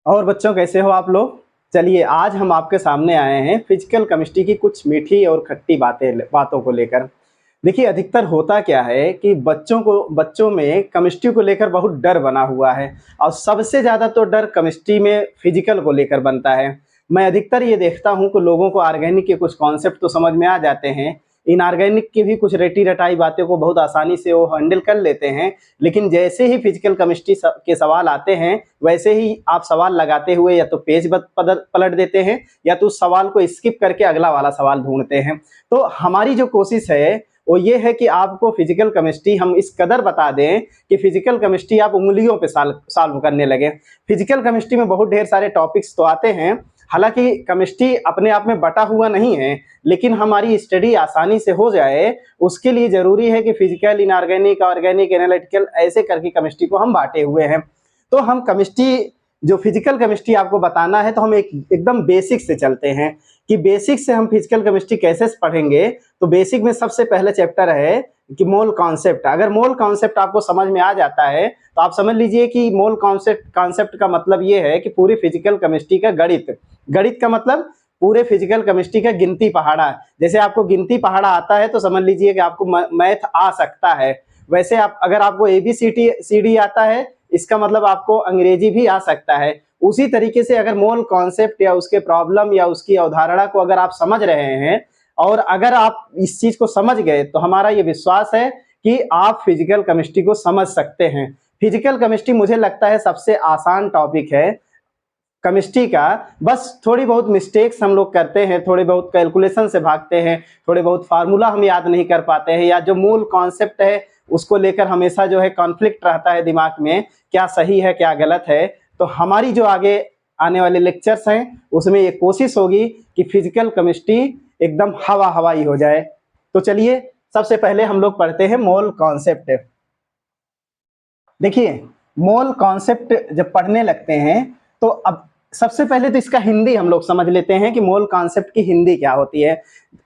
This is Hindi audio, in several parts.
और बच्चों कैसे हो आप लोग। चलिए आज हम आपके सामने आए हैं फिजिकल केमिस्ट्री की कुछ मीठी और खट्टी बातों को लेकर। देखिए अधिकतर होता क्या है कि बच्चों में केमिस्ट्री को लेकर बहुत डर बना हुआ है और सबसे ज़्यादा तो डर केमिस्ट्री में फिजिकल को लेकर बनता है। मैं अधिकतर ये देखता हूँ कि लोगों को ऑर्गेनिक के कुछ कॉन्सेप्ट तो समझ में आ जाते हैं, इनऑर्गेनिक की भी कुछ रेटी रटाई बातों को बहुत आसानी से वो हैंडल कर लेते हैं, लेकिन जैसे ही फिजिकल केमिस्ट्री के सवाल आते हैं वैसे ही आप सवाल लगाते हुए या तो पेज पलट देते हैं या तो उस सवाल को स्किप करके अगला वाला सवाल ढूंढते हैं। तो हमारी जो कोशिश है वो ये है कि आपको फिजिकल केमिस्ट्री हम इस कदर बता दें कि फिजिकल केमिस्ट्री आप उंगलियों पे सॉल्व करने लगे। फिजिकल केमिस्ट्री में बहुत ढेर सारे टॉपिक्स तो आते हैं, हालांकि केमिस्ट्री अपने आप में बटा हुआ नहीं है, लेकिन हमारी स्टडी आसानी से हो जाए उसके लिए जरूरी है कि फिजिकल, इनऑर्गेनिक, ऑर्गेनिक, एनालिटिकल ऐसे करके केमिस्ट्री को हम बांटे हुए हैं। तो हम केमिस्ट्री जो फिजिकल केमिस्ट्री आपको बताना है तो हम एकदम बेसिक से चलते हैं कि बेसिक से हम फिजिकल केमिस्ट्री कैसे पढ़ेंगे। तो बेसिक में सबसे पहले चैप्टर है कि मोल कॉन्सेप्ट। अगर मोल कॉन्सेप्ट आपको समझ में आ जाता है तो आप समझ लीजिए कि मोल कॉन्सेप्ट का मतलब ये है कि पूरी फिजिकल केमिस्ट्री का गणित का मतलब पूरे फिजिकल केमिस्ट्री का गिनती पहाड़ा। जैसे आपको गिनती पहाड़ा आता है तो समझ लीजिए कि आपको मैथ आ सकता है। वैसे आप अगर आपको ABCD आता है इसका मतलब आपको अंग्रेजी भी आ सकता है। उसी तरीके से अगर मोल कॉन्सेप्ट या उसके प्रॉब्लम या उसकी अवधारणा को अगर आप समझ रहे हैं और अगर आप इस चीज को समझ गए तो हमारा ये विश्वास है कि आप फिजिकल केमिस्ट्री को समझ सकते हैं। फिजिकल केमिस्ट्री मुझे लगता है सबसे आसान टॉपिक है केमिस्ट्री का। बस थोड़ी बहुत मिस्टेक्स हम लोग करते हैं, थोड़े बहुत कैलकुलेशन से भागते हैं, थोड़े बहुत फार्मूला हम याद नहीं कर पाते हैं, या जो मूल कॉन्सेप्ट है उसको लेकर हमेशा जो है कॉन्फ्लिक्ट रहता है दिमाग में, क्या सही है क्या गलत है। तो हमारी जो आगे आने वाले लेक्चर्स हैं उसमें ये कोशिश होगी कि फिजिकल केमिस्ट्री एकदम हवा हवाई हो जाए। तो चलिए सबसे पहले हम लोग पढ़ते हैं मोल कॉन्सेप्ट। देखिए मोल कॉन्सेप्ट जब पढ़ने लगते हैं तो अब सबसे पहले तो इसका हिंदी हम लोग समझ लेते हैं कि मोल कॉन्सेप्ट की हिंदी क्या होती है।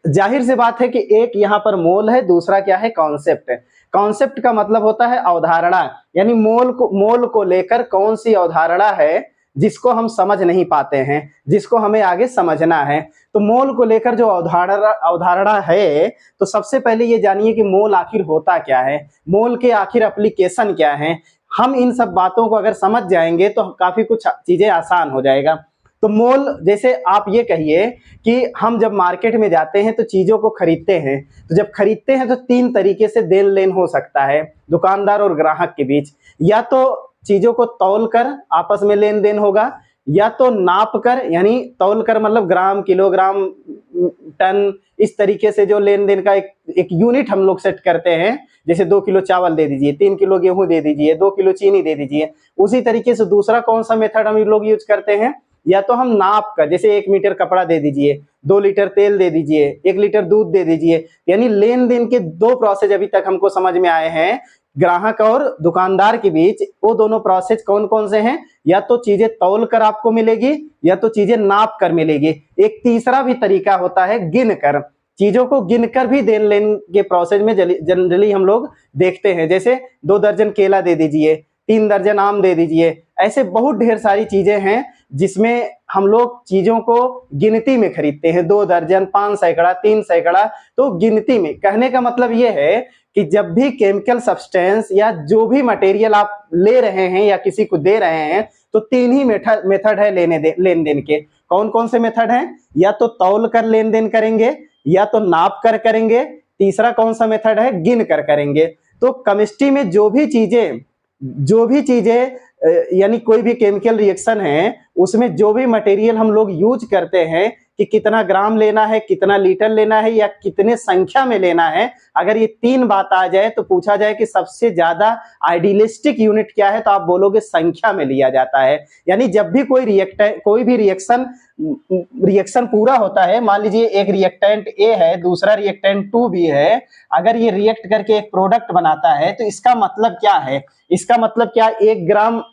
जाहिर सी बात है कि एक यहाँ पर मोल है, दूसरा क्या है कॉन्सेप्ट। कॉन्सेप्ट का मतलब होता है अवधारणा, यानी मोल को लेकर कौन सी अवधारणा है जिसको हम समझ नहीं पाते हैं, जिसको हमें आगे समझना है। तो मोल को लेकर जो अवधारणा है तो सबसे पहले ये जानिए कि मोल आखिर होता क्या है, मोल के आखिर एप्लीकेशन क्या है। हम इन सब बातों को अगर समझ जाएंगे तो काफी कुछ चीजें आसान हो जाएगा। तो मोल जैसे आप ये कहिए कि हम जब मार्केट में जाते हैं तो चीजों को खरीदते हैं, तो जब खरीदते हैं तो तीन तरीके से देन लेन हो सकता है दुकानदार और ग्राहक के बीच। या तो चीजों को तौल कर आपस में लेन देन होगा, या तो नाप कर, यानी तौल कर मतलब ग्राम, किलोग्राम, टन, इस तरीके से जो लेन देन का एक यूनिट हम लोग सेट करते हैं। जैसे 2 किलो चावल दे दीजिए, 3 किलो गेहूं दे दीजिए, 2 किलो चीनी दे दीजिए। उसी तरीके से दूसरा कौन सा मेथड हम लोग यूज करते हैं, या तो हम नाप कर, जैसे 1 मीटर कपड़ा दे दीजिए, 2 लीटर तेल दे दीजिए, 1 लीटर दूध दे दीजिए। यानी लेन देन के दो प्रोसेस अभी तक हमको समझ में आए हैं ग्राहक और दुकानदार के बीच। वो दोनों प्रोसेस कौन कौन से हैं, या तो चीजें तौल कर आपको मिलेगी या तो चीजें नाप कर मिलेगी। एक तीसरा भी तरीका होता है गिन कर, चीजों को गिनकर भी देन लेन के प्रोसेस में जनरली हम लोग देखते हैं। जैसे 2 दर्जन केला दे दीजिए, 3 दर्जन आम दे दीजिए। ऐसे बहुत ढेर सारी चीजें हैं जिसमें हम लोग चीजों को गिनती में खरीदते हैं, 2 दर्जन, 5 सैकड़ा, 3 सैकड़ा। तो गिनती में कहने का मतलब ये है कि जब भी केमिकल सब्सटेंस या जो भी मटेरियल आप ले रहे हैं या किसी को दे रहे हैं तो 3 ही मेथड है लेन देन के। कौन कौन से मेथड हैं, या तो तौल कर लेन देन करेंगे, या तो नाप कर करेंगे, तीसरा कौन सा मेथड है गिन कर करेंगे। तो केमिस्ट्री में जो भी चीजें यानी कोई भी केमिकल रिएक्शन है उसमें जो भी मटेरियल हम लोग यूज करते हैं कि कितना ग्राम लेना है, कितना लीटर लेना है, या कितने संख्या में लेना है, अगर ये 3 बात आ जाए तो पूछा जाए कि सबसे ज्यादा आइडियलिस्टिक यूनिट क्या है, तो आप बोलोगे संख्या में लिया जाता है। यानी जब भी कोई भी रिएक्शन पूरा होता है, मान लीजिए एक रिएक्टेंट ए है, दूसरा रिएक्टेंट 2 भी है, अगर ये रिएक्ट करके एक प्रोडक्ट बनाता है तो इसका मतलब क्या है, इसका मतलब क्या 1 ग्राम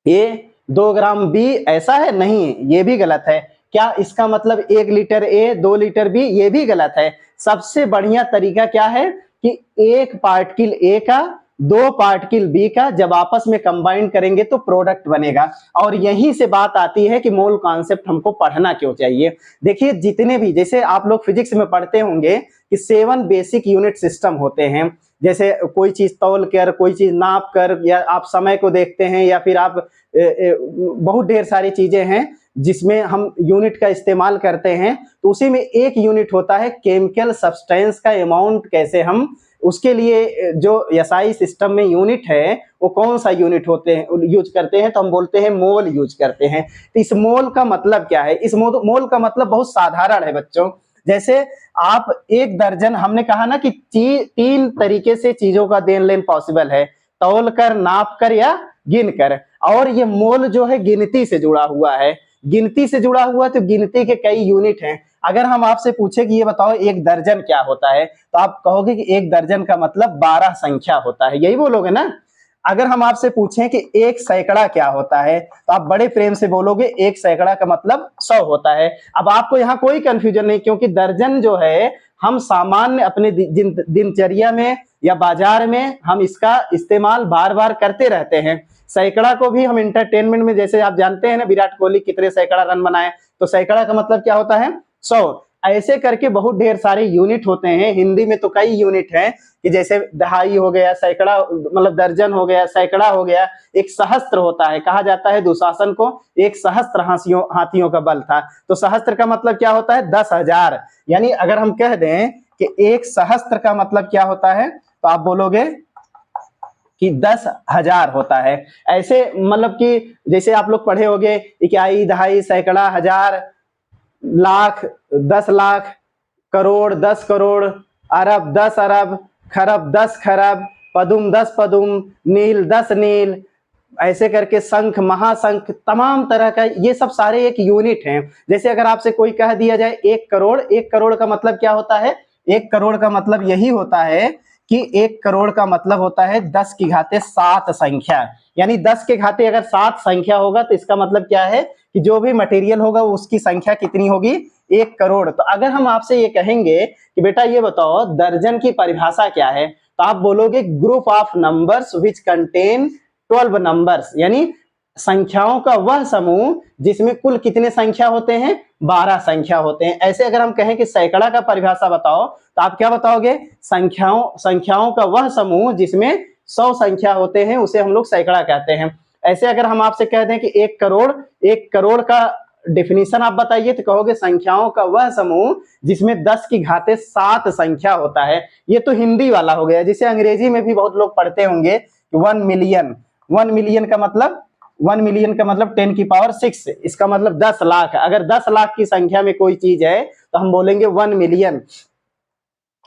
ए 2 ग्राम बी ऐसा है? नहीं, ये भी गलत है। क्या इसका मतलब 1 लीटर ए 2 लीटर बी? ये भी गलत है। सबसे बढ़िया तरीका क्या है कि एक पार्टिकल ए का दो पार्टिकल बी का जब आपस में कंबाइन करेंगे तो प्रोडक्ट बनेगा। और यहीं से बात आती है कि मोल कॉन्सेप्ट हमको पढ़ना क्यों चाहिए। देखिए जितने भी, जैसे आप लोग फिजिक्स में पढ़ते होंगे कि 7 बेसिक यूनिट सिस्टम होते हैं, जैसे कोई चीज तौल कर, कोई चीज नाप कर, या आप समय को देखते हैं, या फिर आप बहुत ढेर सारी चीजें हैं जिसमें हम यूनिट का इस्तेमाल करते हैं। तो उसी में एक यूनिट होता है केमिकल सब्सटेंस का अमाउंट, कैसे हम उसके लिए जो एसआई सिस्टम में यूनिट है वो कौन सा यूनिट होते हैं यूज करते हैं, तो हम बोलते हैं मोल यूज करते हैं। तो इस मोल का मतलब क्या है? इस मोल का मतलब बहुत साधारण है बच्चों। जैसे आप एक दर्जन, हमने कहा ना कि 3 तरीके से चीजों का देन लेन पॉसिबल है, तौल कर, नाप कर या गिन कर। और ये मोल जो है गिनती से जुड़ा हुआ है, गिनती से जुड़ा हुआ, तो गिनती के कई यूनिट हैं। अगर हम आपसे पूछे कि ये बताओ एक दर्जन क्या होता है, तो आप कहोगे कि एक दर्जन का मतलब 12 संख्या होता है, यही बोलोगे ना। अगर हम आपसे पूछें कि एक सैकड़ा क्या होता है, तो आप बड़े प्रेम से बोलोगे एक सैकड़ा का मतलब 100 होता है। अब आपको यहाँ कोई कंफ्यूजन नहीं, क्योंकि दर्जन जो है हम सामान्य अपने दिनचर्या में या बाजार में हम इसका इस्तेमाल बार बार करते रहते हैं। सैकड़ा को भी हम इंटरटेनमेंट में, जैसे आप जानते हैं ना विराट कोहली कितने सैकड़ा रन बनाए, तो सैकड़ा का मतलब क्या होता है? 100। ऐसे करके बहुत ढेर सारे यूनिट होते हैं। हिंदी में तो कई यूनिट हैं कि जैसे दहाई हो गया, सैकड़ा मतलब दर्जन हो गया, सैकड़ा हो गया। एक सहस्त्र होता है, कहा जाता है दुशासन को एक सहस्त्र हाथियों का बल था। तो सहस्त्र का मतलब क्या होता है? 10,000। यानी अगर हम कह दें कि एक सहस्त्र का मतलब क्या होता है, तो आप बोलोगे कि 10,000 होता है। ऐसे मतलब कि जैसे आप लोग पढ़े होंगे इकाई, दहाई, सैकड़ा, हजार, लाख, 10 लाख, करोड़, 10 करोड़, अरब, 10 अरब, खरब, 10 खरब, पदुम, 10 पदुम, नील, 10 नील, ऐसे करके शंख, महाशंख, तमाम तरह का, ये सब सारे एक यूनिट हैं। जैसे अगर आपसे कोई कह दिया जाए 1 करोड़, 1 करोड़ का मतलब क्या होता है? 1 करोड़ का मतलब यही होता है कि 1 करोड़ का मतलब होता है 10 की घाते 7 संख्या। यानी 10 के घाते अगर 7 संख्या होगा तो इसका मतलब क्या है कि जो भी मटेरियल होगा उसकी संख्या कितनी होगी? 1 करोड़। तो अगर हम आपसे ये कहेंगे कि बेटा ये बताओ दर्जन की परिभाषा क्या है, तो आप बोलोगे group of numbers which contain 12 numbers, यानी संख्याओं का वह समूह जिसमें कुल कितने संख्या होते हैं? 12 संख्या होते हैं। ऐसे अगर हम कहें कि सैकड़ा का परिभाषा बताओ, तो आप क्या बताओगे? संख्याओं का वह समूह जिसमें 100 संख्या होते हैं उसे हम लोग सैकड़ा कहते हैं। ऐसे अगर हम आपसे कह दें कि 1 करोड़, 1 करोड़ का डेफिनेशन आप बताइए, तो कहोगे संख्याओं का वह समूह जिसमें 10 की घाते 7 संख्या होता है। ये तो हिंदी वाला हो गया। जिसे अंग्रेजी में भी बहुत लोग पढ़ते होंगे 1 मिलियन। 1 मिलियन का मतलब 1 मिलियन का मतलब 10 की पावर 6, इसका मतलब 10 लाख। अगर 10 लाख की संख्या में कोई चीज है तो हम बोलेंगे 1 मिलियन।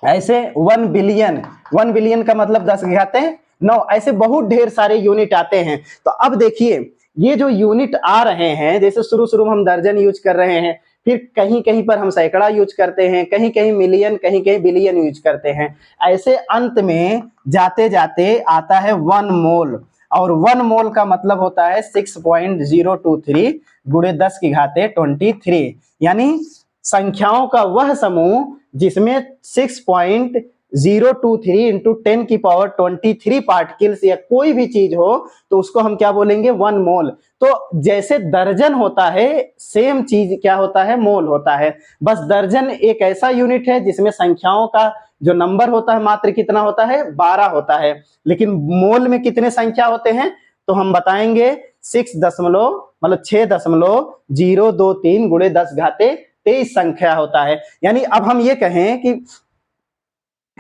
ऐसे 1 बिलियन, 1 बिलियन का मतलब 10 की घाते 9। ऐसे बहुत ढेर सारे यूनिट आते हैं। तो अब देखिए ये जो यूनिट आ रहे हैं, जैसे शुरू में हम दर्जन यूज कर रहे हैं, फिर कहीं कहीं पर हम सैकड़ा यूज करते हैं, कहीं कहीं मिलियन, कहीं कहीं बिलियन यूज करते हैं। ऐसे अंत में जाते जाते आता है 1 मोल। और 1 मोल का मतलब होता है 6.023 गुणे 10 की घाते 23। यानी संख्याओं का वह समूह जिसमें 6.023 इंटू 10 की पावर 23 पार्टिकल्स या कोई भी चीज हो तो उसको हम क्या बोलेंगे? 1 मोल। तो जैसे दर्जन होता है, सेम चीज क्या होता है? मोल होता है। बस दर्जन एक ऐसा यूनिट है जिसमें संख्याओं का जो नंबर होता है मात्र कितना होता है? 12 होता है। लेकिन मोल में कितने संख्या होते हैं? तो हम बताएंगे 6.023 गुणे 10 घाते 23 संख्या होता है। यानी अब हम ये कहें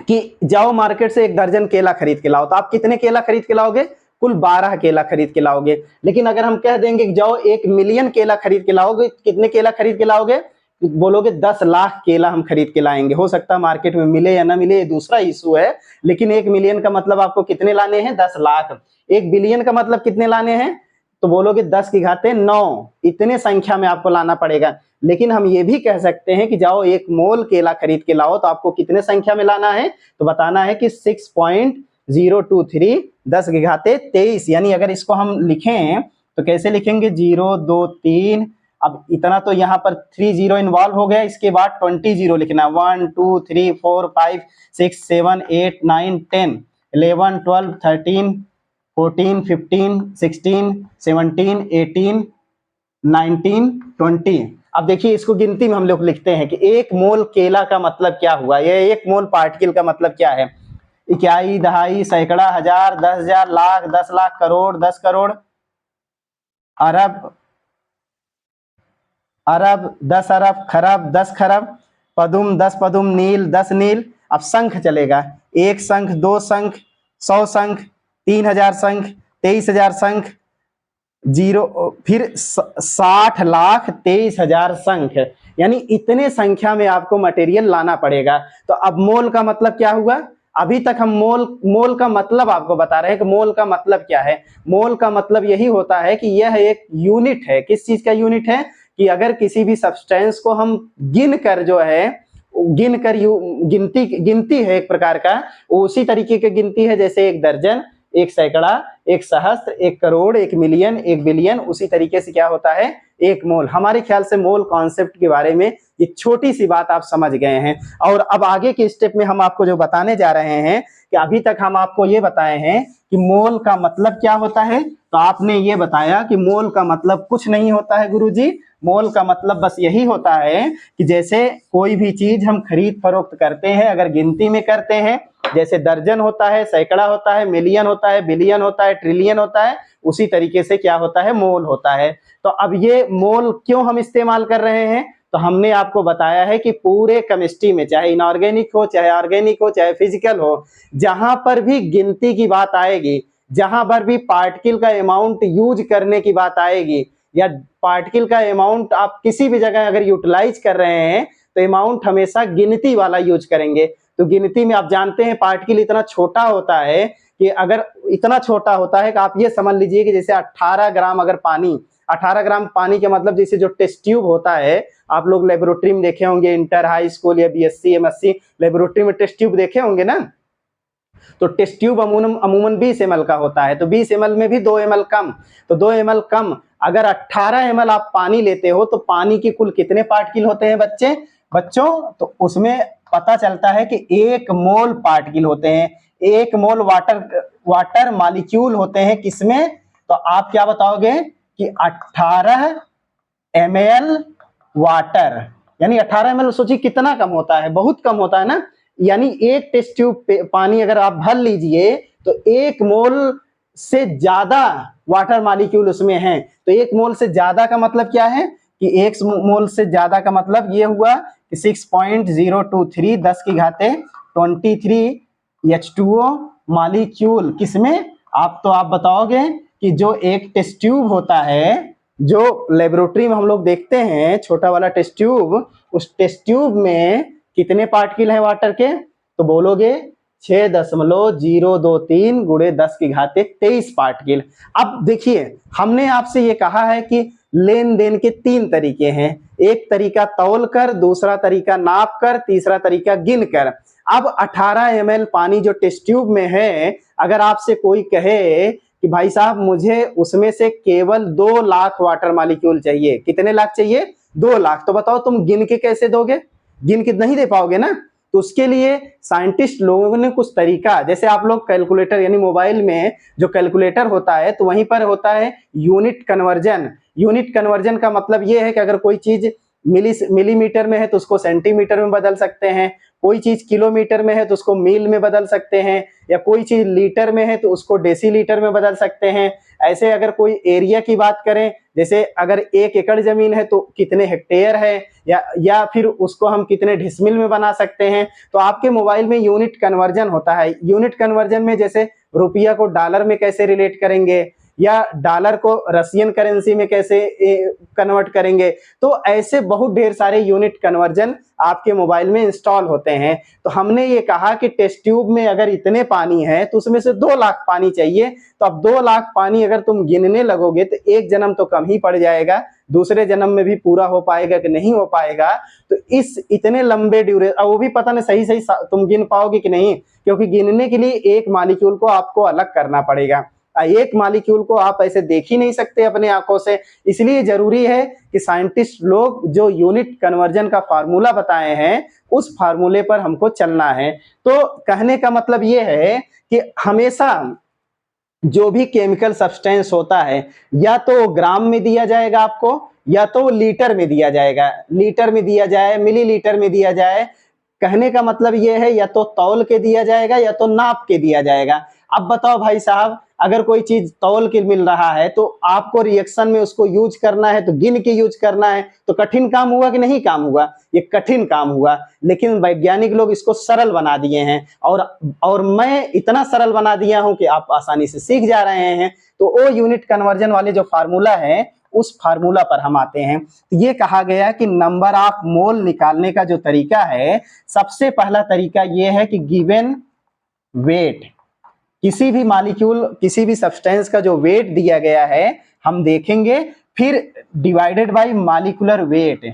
कि जाओ मार्केट से 1 दर्जन केला खरीद के लाओ, तो आप कितने केला खरीद के लाओगे? कुल 12 केला खरीद के लाओगे। लेकिन अगर हम कह देंगे कि जाओ 1 मिलियन केला खरीद के लाओगे, कितने केला खरीद के लाओगे? बोलोगे 10 लाख केला हम खरीद के लाएंगे। हो सकता है मार्केट में मिले या ना मिले, ये दूसरा इशू है। लेकिन 1 मिलियन का मतलब आपको कितने लाने हैं? 10 लाख। 1 बिलियन का मतलब कितने लाने हैं? तो बोलोगे 10 की घाते 9। इतने संख्या में आपको लाना पड़ेगा। लेकिन हम ये भी कह सकते हैं कि जाओ 1 मोल केला खरीद के लाओ, तो आपको कितने संख्या में लाना है? तो बताना है कि 6.023 10 की घाते 23। यानी अगर इसको हम लिखें तो कैसे लिखेंगे? 0 2 3, अब इतना तो यहाँ पर 3 0 इन्वॉल्व हो गया, इसके बाद 20 0 लिखना है। 1 2 3 4 5 6 7 8 9 10। 11, 12, 13, 14, 15, 16, 17, 18, 19, 20। अब देखिए इसको गिनती में हम लोग लिखते हैं कि एक मोल केला का मतलब क्या हुआ, ये एक मोल पार्टिकल का मतलब क्या है। इकाई, दहाई, सैकड़ा, हजार, 10,000, लाख, 10 लाख, करोड़, 10 करोड़, अरब, अरब, 10 अरब, खरब, 10 खरब, पदुम, 10 पदुम, नील, 10 नील। अब शंख चलेगा, 1 शंख, 2 शंख, 100 शंख, 3,000 शंख, 23,000 शंख, जीरो, फिर 60 लाख 23,000 शंख। यानी इतने संख्या में आपको मटेरियल लाना पड़ेगा। तो अब मोल का मतलब क्या हुआ, अभी तक हम मोल का मतलब आपको बता रहे हैं कि मोल का मतलब क्या है। मोल का मतलब यही होता है कि यह एक यूनिट है। किस चीज का यूनिट है, कि अगर किसी भी सब्सटेंस को हम गिन कर जो है, गिन कर गिनती है एक प्रकार का, उसी तरीके की गिनती है जैसे 1 दर्जन, 1 सैकड़ा, 1 सहस्त्र, 1 करोड़, 1 मिलियन, 1 बिलियन, उसी तरीके से क्या होता है 1 मोल। हमारे ख्याल से मोल कॉन्सेप्ट के बारे में ये छोटी सी बात आप समझ गए हैं। और अब आगे के स्टेप में हम आपको जो बताने जा रहे हैं कि अभी तक हम आपको ये बताए हैं कि मोल का मतलब क्या होता है। तो आपने ये बताया कि मोल का मतलब कुछ नहीं होता है गुरुजी, मोल का मतलब बस यही होता है कि जैसे कोई भी चीज हम खरीद फरोख्त करते हैं, अगर गिनती में करते हैं, जैसे दर्जन होता है, सैकड़ा होता है, मिलियन होता है, बिलियन होता है, ट्रिलियन होता है, उसी तरीके से क्या होता है मोल होता है। तो अब ये मोल क्यों हम इस्तेमाल कर रहे हैं, तो हमने आपको बताया है कि पूरे केमिस्ट्री में, चाहे इनऑर्गेनिक हो, चाहे ऑर्गेनिक हो, चाहे फिजिकल हो, जहां पर भी गिनती की बात आएगी, जहां पर भी पार्टिकल का अमाउंट यूज करने की बात आएगी, या पार्टिकल का अमाउंट आप किसी भी जगह अगर यूटिलाइज कर रहे हैं, तो अमाउंट हमेशा गिनती वाला यूज करेंगे। तो गिनती में आप जानते हैं पार्टिकल इतना छोटा होता है कि अगर इतना छोटा होता है कि आप ये समझ लीजिए कि जैसे 18 ग्राम अगर पानी, 18 ग्राम पानी के मतलब जैसे जो टेस्ट ट्यूब होता है, आप लोग लेबोरेटरी में देखे होंगे, इंटर, हाई स्कूल या बीएससी, एमएससी लेबोरेटरी में टेस्ट ट्यूब देखे होंगे ना। तो टेस्ट ट्यूब अमूमन 20 ml का होता है, तो 20 ml में भी 2 ml कम, तो 2 ml कम, अगर 18 ml आप पानी लेते हो तो पानी की कुल कितने पार्टिकल होते हैं बच्चों, तो उसमें पता चलता है कि 1 मोल पार्टिकल होते हैं, 1 मोल वाटर मॉलिक्यूल होते हैं किसमें, तो आप क्या बताओगे कि 18 ml वाटर, यानी 18 ml, सोचिए कितना कम होता है, बहुत कम होता है ना। यानी एक टेस्ट ट्यूब पानी अगर आप भर लीजिए तो 1 मोल से ज्यादा वाटर मॉलिक्यूल उसमें है। तो 1 मोल से ज्यादा का मतलब क्या है, कि 1 मोल से ज्यादा का मतलब ये हुआ कि 6.023 10 की घाते 23 H2O मॉलिक्यूल किसमें, आप बताओगे कि जो एक टेस्ट ट्यूब होता है, जो लेबोरेटरी में हम लोग देखते हैं छोटा वाला टेस्ट ट्यूब, उस टेस्ट ट्यूब में कितने पार्टिकल हैं वाटर के, तो बोलोगे 6.023 गुणे 10 की घाते 23 पार्टिकल। अब देखिए हमने आपसे ये कहा है कि लेन देन के 3 तरीके हैं, एक तरीका तौल कर, दूसरा तरीका नाप कर, तीसरा तरीका गिन कर। अब 18 ml पानी जो टेस्ट ट्यूब में है, अगर आपसे कोई कहे कि भाई साहब मुझे उसमें से केवल 2 लाख वाटर मॉलिक्यूल चाहिए, कितने लाख चाहिए, 2 लाख, तो बताओ तुम गिन के कैसे दोगे, गिन के नहीं दे पाओगे ना। तो उसके लिए साइंटिस्ट लोगों ने कुछ तरीका, जैसे आप लोग कैलकुलेटर, यानी मोबाइल में जो कैलकुलेटर होता है, तो वहीं पर होता है यूनिट कन्वर्जन। यूनिट कन्वर्जन का मतलब ये है कि अगर कोई चीज मिलीमीटर में है तो उसको सेंटीमीटर में बदल सकते हैं, कोई चीज किलोमीटर में है तो उसको मील में बदल सकते हैं, या कोई चीज लीटर में है तो उसको डेसीलीटर में बदल सकते हैं। ऐसे अगर कोई एरिया की बात करें, जैसे अगर 1 एकड़ जमीन है तो कितने हेक्टेयर है, या फिर उसको हम कितने डिसमिल में बना सकते हैं। तो आपके मोबाइल में यूनिट कन्वर्जन होता है। यूनिट कन्वर्जन में जैसे रुपया को डॉलर में कैसे रिलेट करेंगे, या डॉलर को रशियन करेंसी में कैसे कन्वर्ट करेंगे, तो ऐसे बहुत ढेर सारे यूनिट कन्वर्जन आपके मोबाइल में इंस्टॉल होते हैं। तो हमने ये कहा कि टेस्ट ट्यूब में अगर इतने पानी है तो उसमें से 2 लाख पानी चाहिए। तो अब 2 लाख पानी अगर तुम गिनने लगोगे तो एक जन्म तो कम ही पड़ जाएगा, दूसरे जन्म में भी पूरा हो पाएगा कि नहीं हो पाएगा। तो इस इतने लंबे ड्यूरेशन, वो भी पता नहीं सही तुम गिन पाओगे कि नहीं, क्योंकि गिनने के लिए एक मॉलिक्यूल को आपको अलग करना पड़ेगा। एक मॉलिक्यूल को आप ऐसे देख ही नहीं सकते अपने आंखों से। इसलिए जरूरी है कि साइंटिस्ट लोग जो यूनिट कन्वर्जन का फार्मूला बताए हैं उस फार्मूले पर हमको चलना है। तो कहने का मतलब ये है कि हमेशा जो भी केमिकल सब्सटेंस होता है या तो ग्राम में दिया जाएगा आपको, या तो लीटर में दिया जाएगा, लीटर में दिया जाए, मिलीलीटर में दिया जाए। कहने का मतलब ये है या तो तौल के दिया जाएगा या तो नाप के दिया जाएगा। अब बताओ भाई साहब, अगर कोई चीज तौल के मिल रहा है तो आपको रिएक्शन में उसको यूज करना है तो गिन के यूज करना है, तो कठिन काम हुआ कि नहीं काम हुआ? ये कठिन काम हुआ। लेकिन वैज्ञानिक लोग इसको सरल बना दिए हैं, और मैं इतना सरल बना दिया हूं कि आप आसानी से सीख जा रहे हैं। तो वो यूनिट कन्वर्जन वाले जो फार्मूला है उस फार्मूला पर हम आते हैं। ये कहा गया कि नंबर ऑफ मोल निकालने का जो तरीका है, सबसे पहला तरीका ये है कि गिवन वेट, किसी भी मॉलिक्यूल, किसी भी सब्सटेंस का जो वेट दिया गया है हम देखेंगे, फिर डिवाइडेड बाय मॉलिक्यूलर वेट।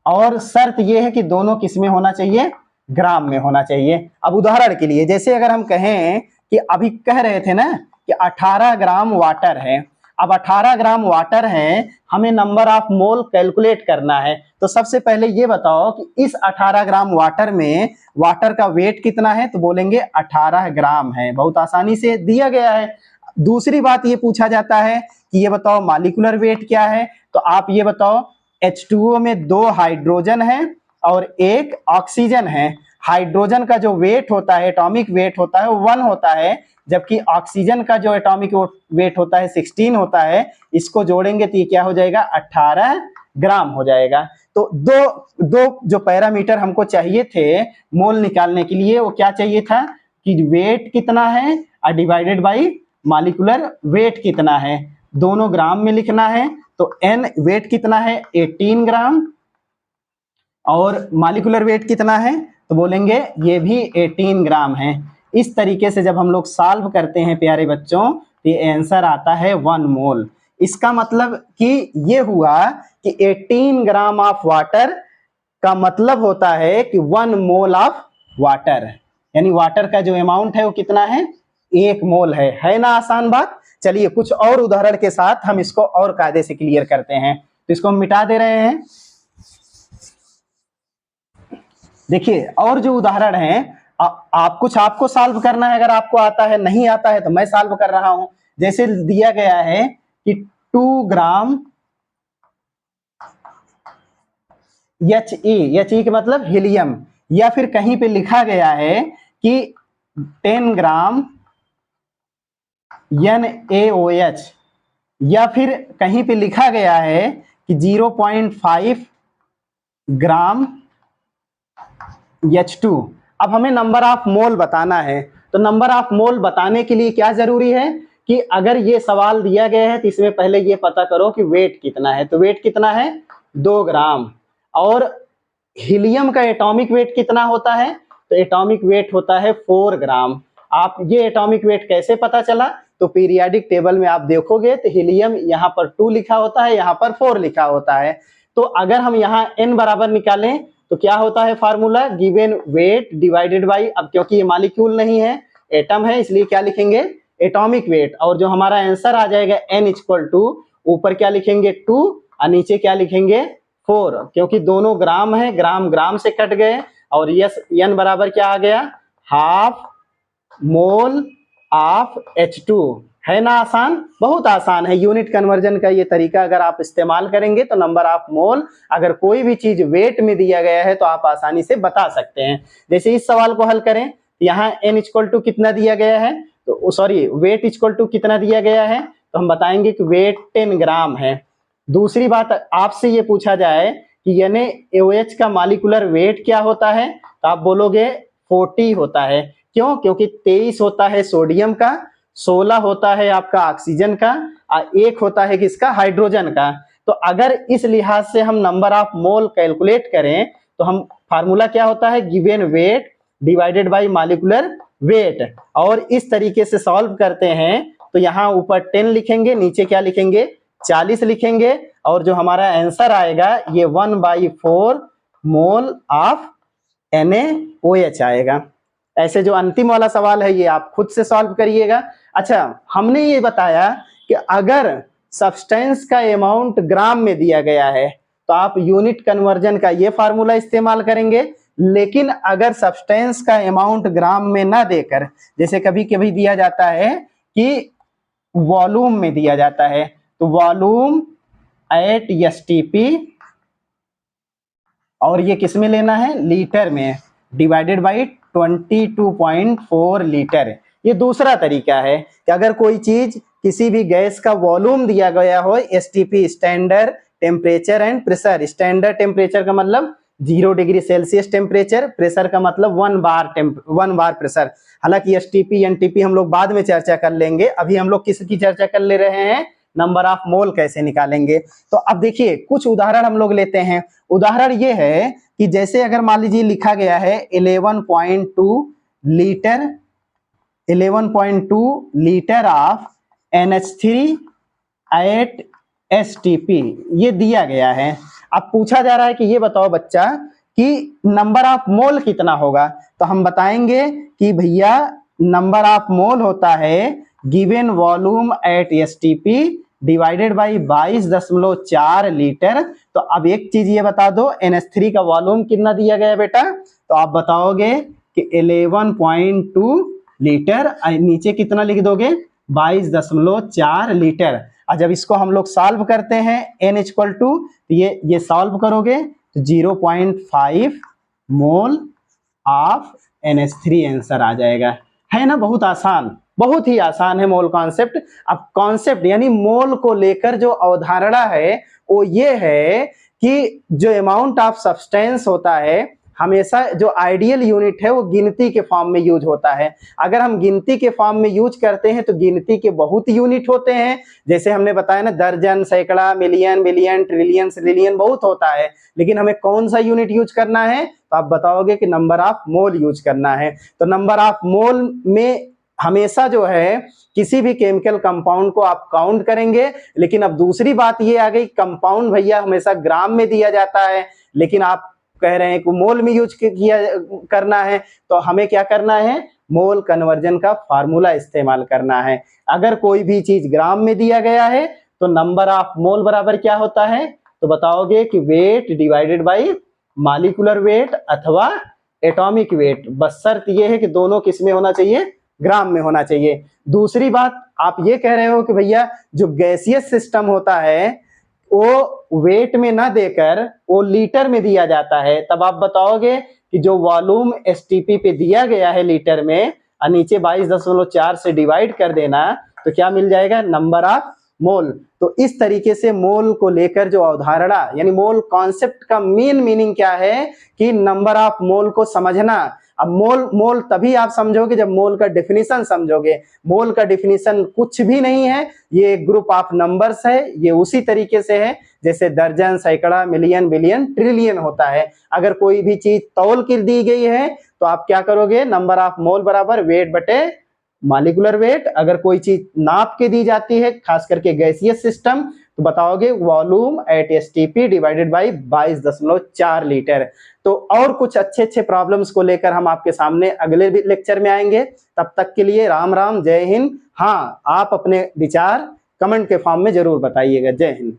और शर्त यह है कि दोनों किस में होना चाहिए? ग्राम में होना चाहिए। अब उदाहरण के लिए, जैसे अगर हम कहें कि अभी कह रहे थे ना कि 18 ग्राम वाटर है, अब 18 ग्राम वाटर है, हमें नंबर ऑफ मोल कैलकुलेट करना है। तो सबसे पहले ये बताओ कि इस 18 ग्राम वाटर में वाटर का वेट कितना है? तो बोलेंगे 18 ग्राम है, बहुत आसानी से दिया गया है। दूसरी बात ये पूछा जाता है कि ये बताओ मॉलिक्यूलर वेट क्या है? तो आप ये बताओ H2O में 2 हाइड्रोजन है और 1 ऑक्सीजन है। हाइड्रोजन का जो वेट होता है, एटॉमिक वेट होता है, वो 1 होता है, जबकि ऑक्सीजन का जो एटॉमिक वेट होता है 16 होता है। इसको जोड़ेंगे तो ये क्या हो जाएगा? 18 ग्राम हो जाएगा। तो दो जो पैरामीटर हमको चाहिए थे मोल निकालने के लिए, वो क्या चाहिए था कि वेट कितना है और डिवाइडेड बाय मॉलिक्यूलर वेट कितना है। दोनों ग्राम में लिखना है, तो n वेट कितना है? 18 ग्राम, और मॉलिक्यूलर वेट कितना है? तो बोलेंगे ये भी 18 ग्राम है। इस तरीके से जब हम लोग सॉल्व करते हैं प्यारे बच्चों, तो ये आंसर आता है 1 मोल। इसका मतलब कि ये हुआ कि 18 ग्राम ऑफ वाटर का मतलब होता है कि 1 मोल ऑफ वाटर, यानी वाटर का जो अमाउंट है वो कितना है? 1 मोल है ना आसान बात। चलिए कुछ और उदाहरण के साथ हम इसको और कायदे से क्लियर करते हैं। तो इसको हम मिटा दे रहे हैं। देखिए और जो उदाहरण है, आपको सॉल्व करना है। अगर आपको आता है, नहीं आता है तो मैं सॉल्व कर रहा हूं। जैसे दिया गया है कि 2 ग्राम He का मतलब हीलियम, या फिर कहीं पे लिखा गया है कि 10 ग्राम NaOH, या फिर कहीं पे लिखा गया है कि 0.5 ग्राम H2। अब हमें नंबर ऑफ मोल बताना है। तो नंबर ऑफ मोल बताने के लिए क्या जरूरी है कि अगर ये सवाल दिया गया है तो इसमें पहले ये पता करो कि वेट कितना है। तो वेट कितना है? 2 ग्राम। और हीलियम का एटॉमिक वेट कितना होता है? तो एटॉमिक वेट होता है 4 ग्राम। आप ये एटॉमिक वेट कैसे पता चला? तो पीरियोडिक टेबल में आप देखोगे तो हीलियम यहाँ पर 2 लिखा होता है, यहाँ पर 4 लिखा होता है। तो अगर हम यहाँ n बराबर निकालें तो क्या होता है formula? Given weight divided by, अब क्योंकि ये मॉलिक्यूल नहीं है, एटम है, इसलिए क्या लिखेंगे? Atomic weight. और जो हमारा आंसर आ जाएगा n इक्वल टू, ऊपर क्या लिखेंगे? 2 और नीचे क्या लिखेंगे? 4, क्योंकि दोनों ग्राम है, ग्राम ग्राम से कट गए। और यस n बराबर क्या आ गया? Half mole of H2। है ना आसान? बहुत आसान है। यूनिट कन्वर्जन का ये तरीका अगर आप इस्तेमाल करेंगे तो नंबर ऑफ मोल, अगर कोई भी चीज वेट में दिया गया है तो आप आसानी से बता सकते हैं। जैसे इस सवाल को हल करें, यहाँ n इक्वल टू कितना दिया गया है, तो सॉरी वेट इक्वल टू कितना दिया गया है, तो हम बताएंगे कि वेट 10 ग्राम है। दूसरी बात, आपसे ये पूछा जाए कि NaOH का मॉलिक्यूलर वेट क्या होता है, तो आप बोलोगे 40 होता है। क्यों? क्योंकि 23 होता है सोडियम का, 16 होता है आपका ऑक्सीजन का, और 1 होता है किसका? हाइड्रोजन का। तो अगर इस लिहाज से हम नंबर ऑफ मोल कैलकुलेट करें तो हम फार्मूला क्या होता है? Given weight divided by molecular weight. और इस तरीके से सॉल्व करते हैं तो यहाँ ऊपर 10 लिखेंगे, नीचे क्या लिखेंगे? 40 लिखेंगे, और जो हमारा आंसर आएगा ये 1/4 मोल ऑफ NaOH आएगा। ऐसे जो अंतिम वाला सवाल है ये आप खुद से सॉल्व करिएगा। अच्छा, हमने ये बताया कि अगर सब्सटेंस का अमाउंट ग्राम में दिया गया है तो आप यूनिट कन्वर्जन का ये फार्मूला इस्तेमाल करेंगे। लेकिन अगर सब्सटेंस का अमाउंट ग्राम में ना देकर, जैसे कभी कभी दिया जाता है कि वॉल्यूम में दिया जाता है, तो वॉल्यूम एट एसटीपी, और ये किस में लेना है, लीटर में, डिवाइडेड बाई 22.4 लीटर। ये दूसरा तरीका है कि अगर कोई चीज किसी भी गैस का वॉल्यूम दिया गया हो, STP standard temperature and pressure, standard temperature का मतलब 0 डिग्री सेल्सियस टेम्परेचर, प्रेशर का मतलब 1 बार प्रेशर। हालांकि एसटीपी एनटीपी हम लोग बाद में चर्चा कर लेंगे, अभी हम लोग किसकी चर्चा कर ले रहे हैं, नंबर ऑफ मोल कैसे निकालेंगे। तो अब देखिए कुछ उदाहरण हम लोग लेते हैं। उदाहरण ये है कि जैसे अगर मान लीजिए लिखा गया है 11.2 litre, 11.2 litre of NH3 at STP, ये दिया गया है। अब पूछा जा रहा है कि ये बताओ बच्चा कि नंबर ऑफ मोल कितना होगा, तो हम बताएंगे कि भैया नंबर ऑफ मोल होता है given volume at STP divided by 22.4 litre. तो अब एक चीज ये बता दो, NH3 का वॉल्यूम कितना दिया गया बेटा, तो आप बताओगे कि 11.2 लीटर, नीचे कितना लिख दोगे, 22.4 लीटर। और जब इसको हम लोग सॉल्व करते हैं n इक्वल टू, ये सॉल्व करोगे तो 0.5 मोल ऑफ NH3 आंसर आ जाएगा। है ना, बहुत आसान, बहुत ही आसान है मोल कॉन्सेप्ट। अब कॉन्सेप्ट यानी मोल को लेकर जो अवधारणा है वो ये है कि जो अमाउंट ऑफ सब्सटेंस होता है हमेशा जो आइडियल यूनिट है वो गिनती के फॉर्म में यूज होता है। अगर हम गिनती के फॉर्म में यूज करते हैं तो गिनती के बहुत यूनिट होते हैं, जैसे हमने बताया ना, दर्जन, सैकड़ा, मिलियन, बिलियन, ट्रिलियन, ट्रिलियन बहुत होता है। लेकिन हमें कौन सा यूनिट यूज करना है, तो आप बताओगे कि नंबर ऑफ मोल यूज करना है। तो नंबर ऑफ मोल में हमेशा जो है किसी भी केमिकल कंपाउंड को आप काउंट करेंगे। लेकिन अब दूसरी बात ये आ गई, कंपाउंड भैया हमेशा ग्राम में दिया जाता है, लेकिन आप कह रहे हैं कि मोल में यूज किया करना है, तो हमें क्या करना है, मोल कन्वर्जन का फार्मूला इस्तेमाल करना है। अगर कोई भी चीज ग्राम में दिया गया है तो नंबर ऑफ मोल बराबर क्या होता है, तो बताओगे कि weight divided by molecular weight अथवा एटॉमिक वेट, बस शर्त यह है कि दोनों किस में होना चाहिए, ग्राम में होना चाहिए। दूसरी बात आप ये कह रहे हो कि भैया जो गैसियस सिस्टम होता है वो वेट में ना देकर वो लीटर में दिया जाता है, तब आप बताओगे कि जो वॉल्यूम STP पे दिया गया है लीटर में और नीचे 22.4 से डिवाइड कर देना, तो क्या मिल जाएगा, नंबर ऑफ मोल। तो इस तरीके से मोल को लेकर जो अवधारणा यानी मोल कॉन्सेप्ट का मेन मीनिंग क्या है कि नंबर ऑफ मोल को समझना। अब मोल तभी आप समझोगे जब मोल का डेफिनेशन समझोगे। मोल का डेफिनेशन कुछ भी नहीं है, ये एक ग्रुप ऑफ नंबर्स है। ये उसी तरीके से है जैसे दर्जन, सैकड़ा, मिलियन, बिलियन, ट्रिलियन होता है। अगर कोई भी चीज तौल कर दी गई है तो आप क्या करोगे, नंबर ऑफ मोल बराबर वेट बटे मॉलिक्यूलर वेट। अगर कोई चीज नाप के दी जाती है, खास करके गैसियस सिस्टम, तो बताओगे volume at STP divided by 22.4 litre. तो और कुछ अच्छे अच्छे प्रॉब्लम्स को लेकर हम आपके सामने अगले लेक्चर में आएंगे। तब तक के लिए राम राम, जय हिंद। हाँ, आप अपने विचार कमेंट के फॉर्म में जरूर बताइएगा। जय हिंद।